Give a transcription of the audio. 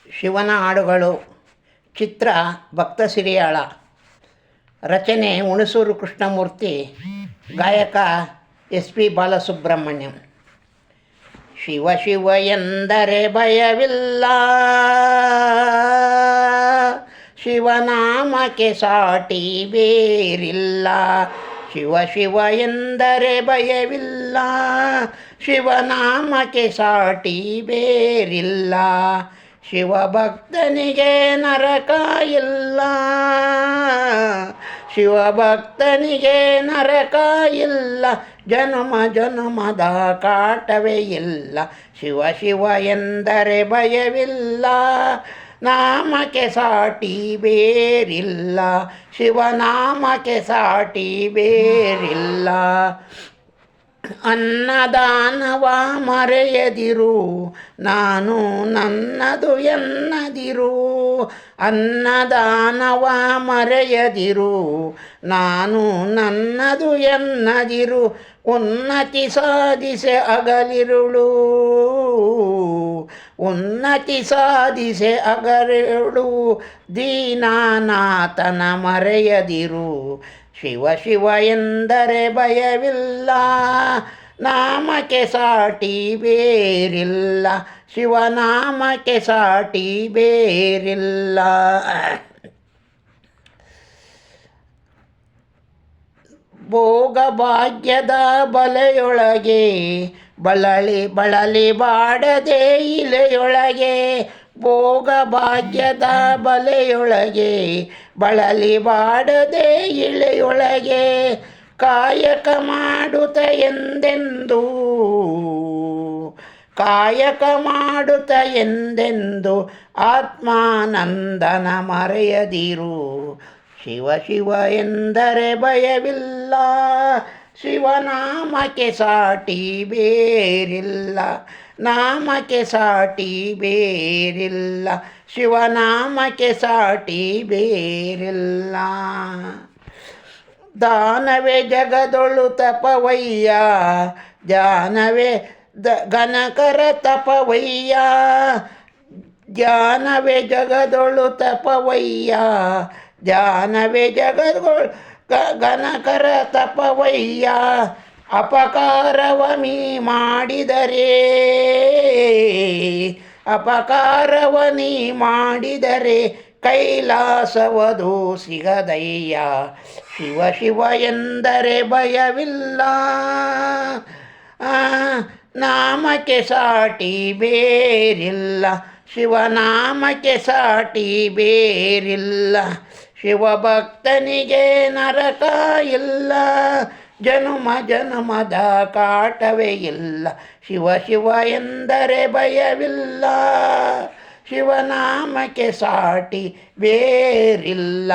ಶಿವನ ಹಾಡುಗಳು. ಚಿತ್ರ ಭಕ್ತ ಸಿರಿಯಾಳ. ರಚನೆ ಹುಣಸೂರು ಕೃಷ್ಣಮೂರ್ತಿ. ಗಾಯಕ SP ಬಾಲಸುಬ್ರಹ್ಮಣ್ಯಂ. ಶಿವ ಶಿವ ಎಂದರೆ ಭಯವಿಲ್ಲ, ಶಿವನಾಮಕ್ಕೆ ಸಾಟಿ ಬೇರಿಲ್ಲ. ಶಿವ ಶಿವ ಎಂದರೆ ಭಯವಿಲ್ಲ, ಶಿವನಾಮಕ್ಕೆ ಸಾಟಿ ಬೇರಿಲ್ಲ. ಶಿವಭಕ್ತನಿಗೆ ನರಕ ಇಲ್ಲ, ಶಿವಭಕ್ತನಿಗೆ ನರಕ ಇಲ್ಲ. ಜನ್ಮ ಜನ್ಮದ ಕಾಟವೇ ಇಲ್ಲ. ಶಿವ ಶಿವ ಎಂದರೆ ಭಯವಿಲ್ಲ, ನಾಮಕ್ಕೆ ಸಾಟಿ ಬೇರಿಲ್ಲ. ಶಿವನಾಮಕ್ಕೆ ಸಾಟಿ ಬೇರಿಲ್ಲ. ಅನ್ನದಾನವ ಮರೆಯದಿರು, ನಾನು ನನ್ನದು ಎನ್ನದಿರು. ಅನ್ನದಾನವ ಮರೆಯದಿರು, ನಾನು ನನ್ನದು ಎನ್ನದಿರು. ಉನ್ನತಿ ಸಾಧಿಸೆ ಅಗಲಿರುಳು, ಉನ್ನತಿ ಸಾಧಿಸೆ ಅಗಲಿರುಳು. ದೀನಾನಾಥನ ಮರೆಯದಿರು. ಶಿವ ಶಿವ ಎಂದರೆ ಭಯವಿಲ್ಲ, ನಾಮಕ್ಕೆ ಸಾಟಿ ಬೇರಿಲ್ಲ. ಶಿವನಾಮಕ್ಕೆ ಸಾಟಿ ಬೇರಿಲ್ಲ. ಭೋಗ ಭಾಗ್ಯದ ಬಲೆಯೊಳಗೆ ಬಳಲಿ ಬಾಡದೆ ಇಲೆಯೊಳಗೆ. ಭೋಗ ಭಾಗ್ಯದ ಬಲೆಯೊಳಗೆ ಬಳಲಿ ಬಾಡದೆ ಇಳೆಯೊಳಗೆ. ಕಾಯಕ ಮಾಡುತ್ತ ಎಂದೆಂದು, ಕಾಯಕ ಮಾಡುತ್ತ ಎಂದೆಂದು. ಆತ್ಮಾನಂದನ ಮರೆಯದಿರು. ಶಿವ ಶಿವ ಎಂದರೆ ಭಯವಿಲ್ಲ, ಶಿವನಾಮಕ್ಕೆ ಸಾಟಿ ಬೇರಿಲ್ಲ. ನಾಮಕ್ಕೆ ಸಾಟಿ ಬೇರಿಲ್ಲ, ಶಿವನಾಮಕ್ಕೆ ಸಾಟಿ ಬೇರಿಲ್ಲ. ದಾನವೇ ಜಗದೊಳು ತಪವಯ್ಯ, ಜ್ಞಾನವೇ ಘನಕರ ತಪವಯ್ಯ. ಜ್ಞಾನವೇ ಜಗದೊಳು ತಪವಯ್ಯ, ಜ್ಞಾನವೇ ಜಗದೊಳು ಘನಕರ ತಪವಯ್ಯ. ಅಪಕಾರವ ನೀ ಮಾಡಿದರೆ, ಅಪಕಾರವ ನೀ ಮಾಡಿದರೆ. ಕೈಲಾಸವದು ಸಿಗದಯ್ಯ. ಶಿವ ಶಿವ ಎಂದರೆ ಭಯವಿಲ್ಲ, ನಾಮಕ್ಕೆ ಸಾಟಿ ಬೇರಿಲ್ಲ. ಶಿವನಾಮಕ್ಕೆ ಸಾಟಿ ಬೇರಿಲ್ಲ. ಶಿವಭಕ್ತನಿಗೆ ನರಕ ಇಲ್ಲ, ಜನುಮ ಜನುಮದ ಕಾಟವೇ ಇಲ್ಲ. ಶಿವ ಶಿವ ಎಂದರೆ ಭಯವಿಲ್ಲ, ಶಿವನಾಮಕ್ಕೆ ಸಾಟಿ ಬೇರಿಲ್ಲ.